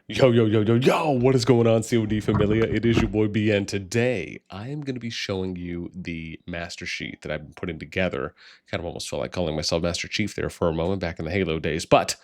Yo, what is going on, COD Familia? It is your boy B, and today I am going to be showing you the master sheet that I've been putting together. Kind of almost felt like calling myself Master Chief there for a moment back in the Halo days, but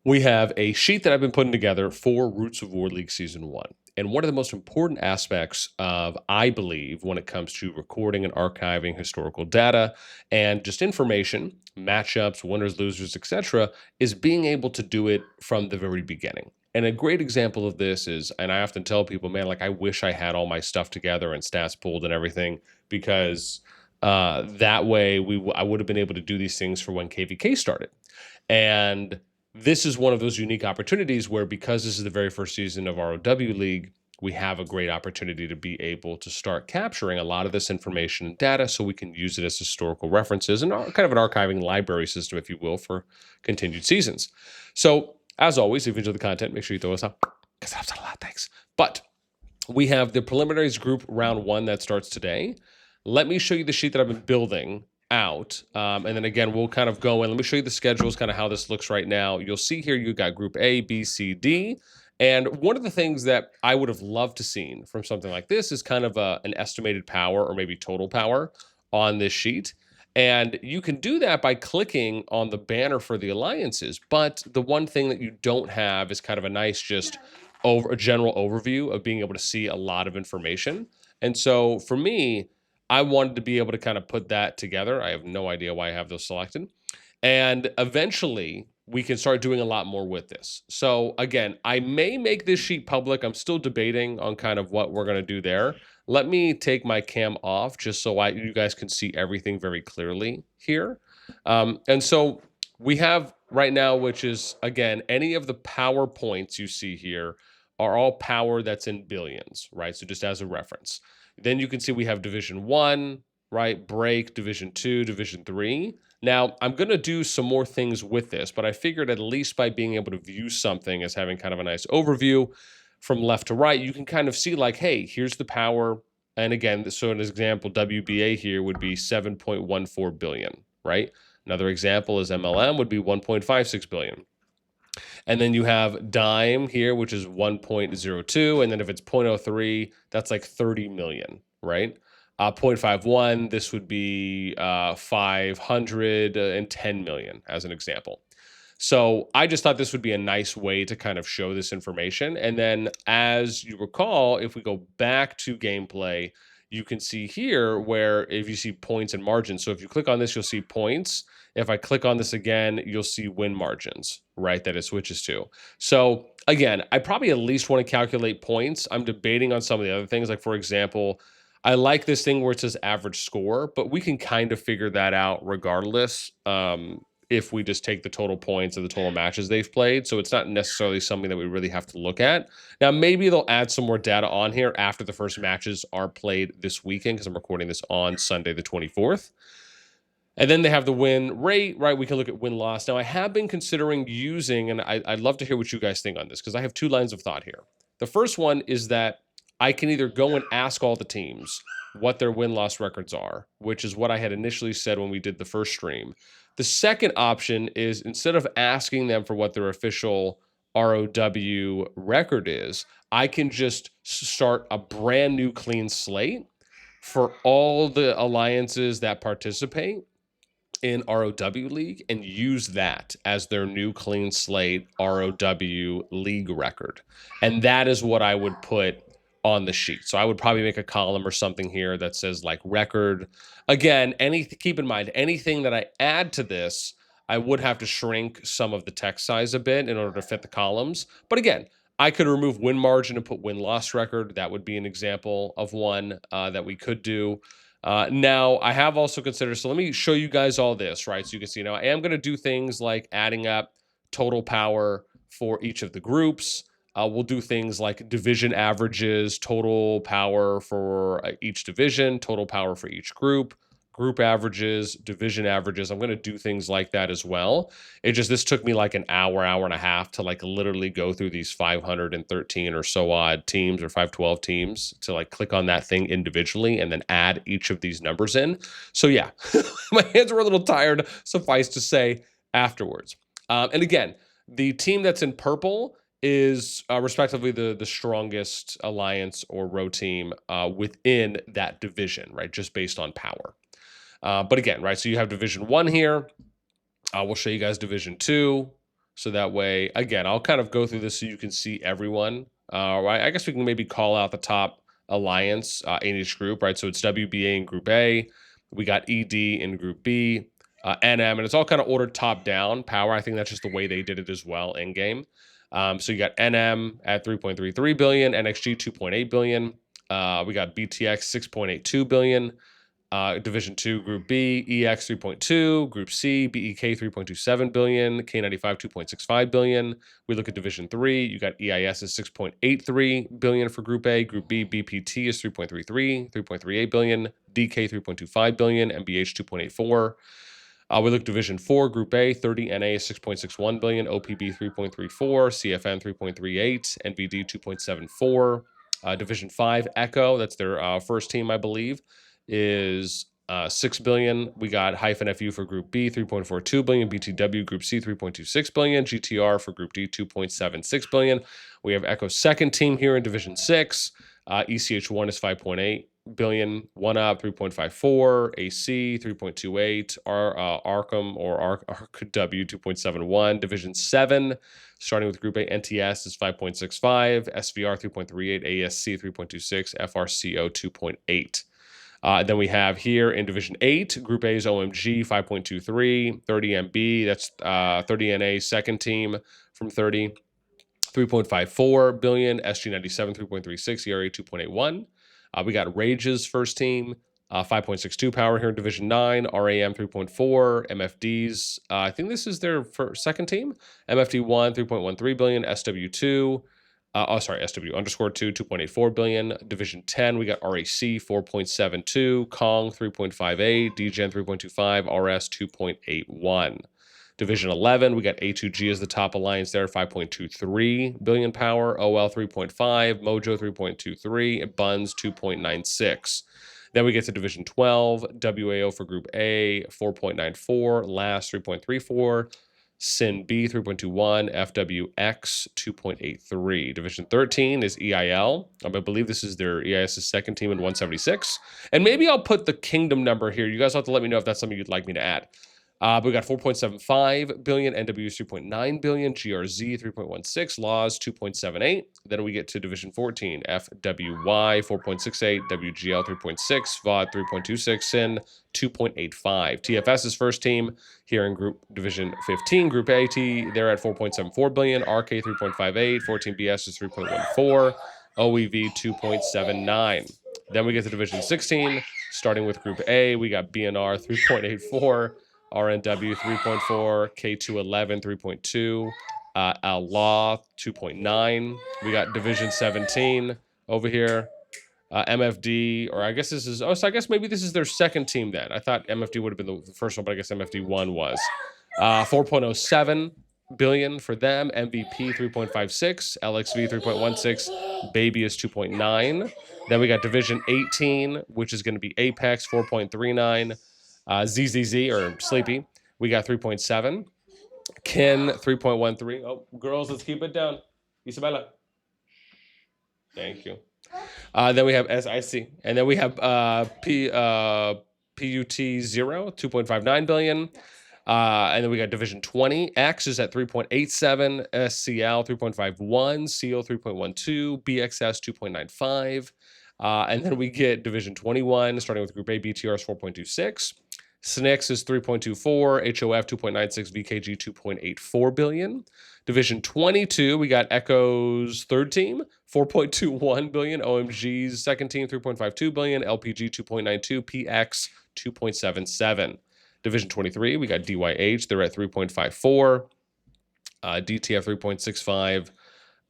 we have a sheet that I've been putting together for Roots of War League Season 1. And one of the most important aspects of, I believe, when it comes to recording and archiving historical data and just information, matchups, winners, losers, etc., is being able to do it from the very beginning. And a great example of this is, and I often tell people, man, like I wish I had all my stuff together and stats pulled and everything, because that way I would have been able to do these things for when KVK started. And this is one of those unique opportunities where, because this is the very first season of RoW League, we have a great opportunity to be able to start capturing a lot of this information and data so we can use it as historical references and kind of an archiving library system, if you will, for continued seasons. So, as always, if you enjoy the content, make sure you throw us up, because that helps out a lot. Thanks. But we have the preliminaries group round 1 that starts today. Let me show you the sheet that I've been building out. And then again, we'll kind of go in. Let me show you the schedules, kind of how this looks right now. You'll see here you got group A, B, C, D. And one of the things that I would have loved to seen from something like this is kind of an estimated power or maybe total power on this sheet. And you can do that by clicking on the banner for the alliances. But the one thing that you don't have is kind of a nice just a general overview of being able to see a lot of information. And so for me, I wanted to be able to kind of put that together. I have no idea why I have those selected. And eventually we can start doing a lot more with this. So again, I may make this sheet public. I'm still debating on kind of what we're going to do there. Let me take my cam off just so you guys can see everything very clearly here. And so we have right now, which is, again, any of the power points you see here are all power that's in billions, right? So just as a reference. Then you can see we have Division 1, right? Break, Division 2, Division 3. Now, I'm going to do some more things with this, but I figured at least by being able to view something as having kind of a nice overview from left to right, you can kind of see like, hey, here's the power. And again, so an example, WBA here would be 7.14 billion, right? Another example is MLM would be 1.56 billion. And then you have dime here, which is 1.02. And then if it's 0.03, that's like 30 million, right? 0.51, this would be 510 million as an example. So I just thought this would be a nice way to kind of show this information. And then as you recall, if we go back to gameplay, you can see here where if you see points and margins. So if you click on this, you'll see points. If I click on this again, you'll see win margins, right, that it switches to. So again, I probably at least want to calculate points. I'm debating on some of the other things. Like, for example, I like this thing where it says average score, but we can kind of figure that out regardless if we just take the total points of the total matches they've played. So it's not necessarily something that we really have to look at. Now, maybe they'll add some more data on here after the first matches are played this weekend, because I'm recording this on Sunday the 24th. And then they have the win rate, right? We can look at win-loss. Now, I have been considering using, and I'd love to hear what you guys think on this, because I have two lines of thought here. The first one is that I can either go and ask all the teams what their win-loss records are, which is what I had initially said when we did the first stream. The second option is, instead of asking them for what their official ROW record is, I can just start a brand new clean slate for all the alliances that participate in RoW League and use that as their new clean slate RoW League record. And that is what I would put on the sheet. So I would probably make a column or something here that says like record. Again, keep in mind, anything that I add to this, I would have to shrink some of the text size a bit in order to fit the columns. But again, I could remove win margin and put win-loss record. That would be an example of one that we could do. Now, I have also considered, so let me show you guys all this, right? So you can see now I am going to do things like adding up total power for each of the groups. We'll do things like division averages, total power for each division, total power for each group averages, division averages. I'm going to do things like that as well. This took me like an hour and a half to like literally go through these 513 or so odd teams, or 512 teams, to like click on that thing individually and then add each of these numbers in. So yeah, my hands were a little tired, suffice to say, afterwards. And again, the team that's in purple is respectively the strongest alliance or row team within that division, right? Just based on power. But again, right? So you have Division 1 here. We'll show you guys Division 2. So that way, again, I'll kind of go through this so you can see everyone. Right? I guess we can maybe call out the top alliance in each group, right? So it's WBA in Group A. We got ED in Group B, NM, and it's all kind of ordered top down power. I think that's just the way they did it as well in game. So you got NM at 3.33 billion, NXG 2.8 billion. We got BTX 6.82 billion. Division 2, Group B, EX 3.2, Group C, BEK 3.27 billion, K95 2.65 billion. We look at Division 3, you got EIS is 6.83 billion for Group A, Group B, BPT is 3.38 billion, DK 3.25 billion, MBH 2.84. We look at Division 4, Group A, 30 NA is 6.61 billion, OPB 3.34, CFN 3.38, NVD 2.74. Division 5, Echo, that's their first team, I believe, is 6 billion. We got hyphen FU for Group B, 3.42 billion. BTW Group C, 3.26 billion. GTR for Group D, 2.76 billion. We have Echo's second team here in Division 6. ECH1 is 5.8 billion. 1UP 3.54. AC 3.28. Arkham or Arc W 2.71. Division 7, starting with Group A, NTS is 5.65. SVR 3.38. ASC 3.26. FRCO 2.8. Then we have here in Division 8, Group A's OMG 5.23, 30 MB, that's 30 NA second team from 30, 3.54 billion, SG97 3.36, ERA 2.81. We got Rage's first team, 5.62 power here in Division 9, RAM 3.4, MFD's, I think this is their second team, MFD1 3.13 billion, SW2, SW underscore 2, 2.84 billion. Division 10, we got RAC 4.72, Kong 3.58, DGen 3.25, RS 2.81. Division 11, we got A2G as the top alliance there, 5.23 billion power, OL 3.5, Mojo 3.23, Buns 2.96. Then we get to Division 12, WAO for Group A, 4.94, LAS 3.34, Sin B 3.21, FWX 2.83. Division 13 is EIL. I believe this is their EIS's second team in 176. And maybe I'll put the kingdom number here. You guys have to let me know if that's something you'd like me to add. But we got 4.75 billion, NWS 3.9 billion, GRZ 3.16, Laws 2.78. Then we get to Division 14, FWY 4.68, WGL 3.6, VOD 3.26, SIN 2.85. TFS's first team here in Group Division 15, Group AT, they're at 4.74 billion, RK 3.58, 14BS is 3.14, OEV 2.79. Then we get to Division 16, starting with Group A, we got BNR 3.84, RNW 3.4, K211 3.2, Law 2.9. We got Division 17 over here. MFD, or I guess this is, so I guess maybe this is their second team then. I thought MFD would have been the first one, but I guess MFD1 was. 4.07 billion for them. MVP 3.56, LXV 3.16, Baby is 2.9. Then we got Division 18, which is going to be Apex 4.39. ZZZ or Sleepy, we got 3.7. Ken 3.13. Oh, girls, let's keep it down. Isabella. Thank you. Then we have SIC, and then we have PUT 0, 2.59 billion. And then we got Division 20. X is at 3.87, SCL 3.51, CO 3.12, BXS 2.95. And then we get Division 21, starting with Group A, BTR is 4.26. SNX is 3.24, HOF 2.96, VKG 2.84 billion. Division 22, we got Echo's third team, 4.21 billion. OMG's second team, 3.52 billion. LPG 2.92, PX 2.77. Division 23, we got DYH, they're at 3.54. DTF 3.65.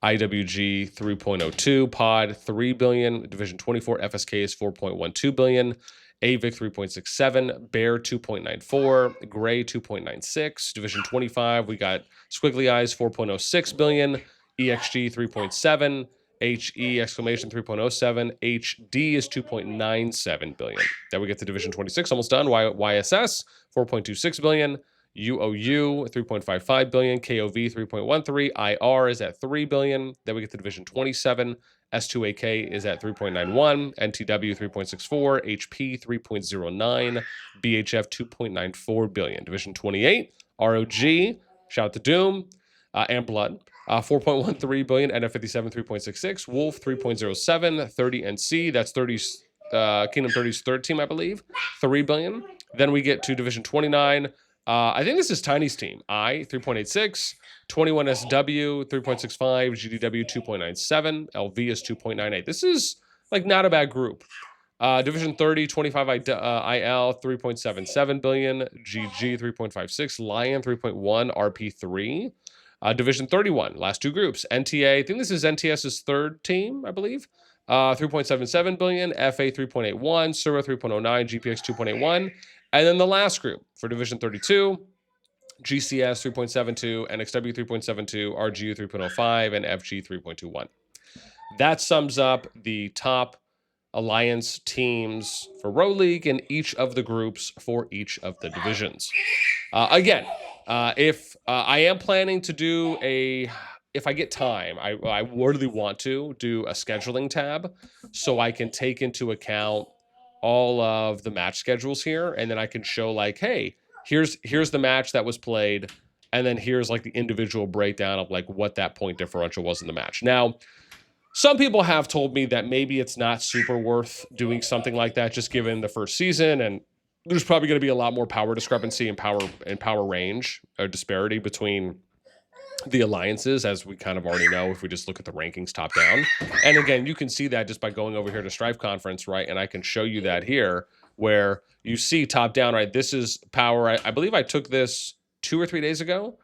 IWG 3.02, Pod 3 billion. Division 24, FSK is 4.12 billion. AVIC 3.67, Bear 2.94, Gray 2.96. Division 25, we got Squiggly Eyes 4.06 billion, EXG 3.7, HE exclamation 3.07, HD is 2.97 billion. Then we get to Division 26, almost done. YSS 4.26 billion, UOU 3.55 billion, KOV 3.13, IR is at 3 billion. Then we get to Division 27. S2AK is at 3.91, NTW 3.64, HP 3.09, BHF 2.94 billion. Division 28, ROG, shout out to Doom, and Blood, 4.13 billion, NF57 3.66, Wolf 3.07, 30 NC, that's 30, Kingdom 30's third team, I believe, 3 billion. Then we get to Division 29. I think this is Tiny's team. 3.86, 21 SW 3.65, GDW 2.97, LV is 2.98. This is like not a bad group. Division 30, 25 IL 3.77 billion, GG 3.56, Lion 3.1, RP3. Division 31, last two groups. NTA, I think this is NTS's third team, I believe. 3.77 billion, FA 3.81, Sura 3.09, GPX 2.81. And then the last group for Division 32, GCS 3.72, NXW 3.72, RGU 3.05, and FG 3.21. That sums up the top Alliance teams for RoW League in each of the groups for each of the divisions. Again, if I am planning to do if I get time, I really want to do a scheduling tab so I can take into account all of the match schedules here, and then I can show like, hey, here's the match that was played, and then here's like the individual breakdown of like what that point differential was in the match. Now, some people have told me that maybe it's not super worth doing something like that, just given the first season, and there's probably going to be a lot more power discrepancy and power range or disparity between the alliances, as we kind of already know if we just look at the rankings top down. And again, you can see that just by going over here to Strife Conference, right? And I can show you that here, where you see top down, right? This is power. I believe I took this 2 or 3 days ago.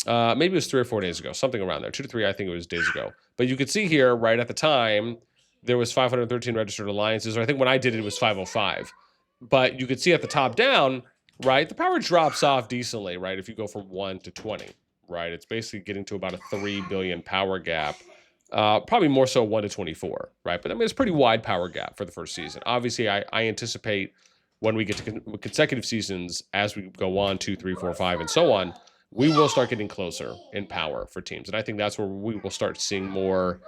Maybe it was 3 or 4 days ago, something around there. 2 to 3, I think it was days ago. But you could see here, right at the time, there was 513 registered alliances, or I think when I did it, it was 505. But you could see at the top down, right, the power drops off decently, right, if you go from 1 to 20, right? It's basically getting to about a 3 billion power gap, probably more so 1 to 24, right? But I mean, it's a pretty wide power gap for the first season. Obviously, I anticipate when we get to consecutive seasons, as we go on 2, 3, 4, 5, and so on, we will start getting closer in power for teams. And I think that's where we will start seeing more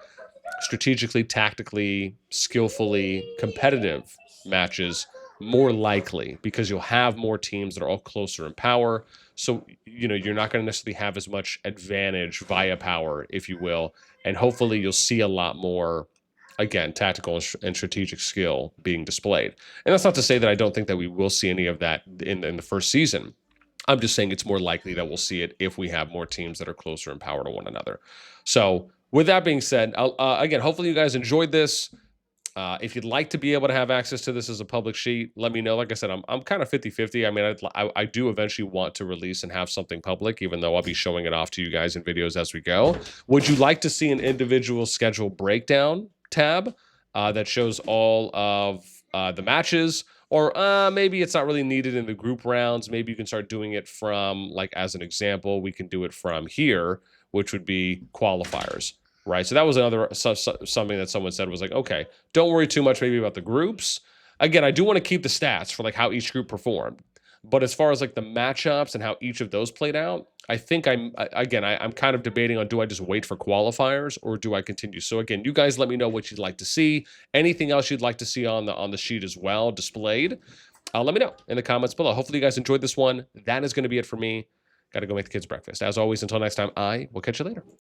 strategically, tactically, skillfully competitive matches more likely, because you'll have more teams that are all closer in power. So, you know, you're not going to necessarily have as much advantage via power, if you will. And hopefully you'll see a lot more, again, tactical and strategic skill being displayed. And that's not to say that I don't think that we will see any of that in the first season. I'm just saying it's more likely that we'll see it if we have more teams that are closer in power to one another. So with that being said, again, hopefully you guys enjoyed this. If you'd like to be able to have access to this as a public sheet, let me know. Like I said, I'm kind of 50-50. I mean, I do eventually want to release and have something public, even though I'll be showing it off to you guys in videos as we go. Would you like to see an individual schedule breakdown tab that shows all of the matches? Or maybe it's not really needed in the group rounds. Maybe you can start doing it from, like, as an example, we can do it from here, which would be qualifiers, right? So that was another something that someone said was like, okay, don't worry too much maybe about the groups. Again, I do want to keep the stats for like how each group performed. But as far as like the matchups and how each of those played out, I think I'm kind of debating on, do I just wait for qualifiers or do I continue? So again, you guys let me know what you'd like to see. Anything else you'd like to see on the sheet as well displayed, let me know in the comments below. Hopefully you guys enjoyed this one. That is going to be it for me. Got to go make the kids breakfast. As always, until next time, I will catch you later.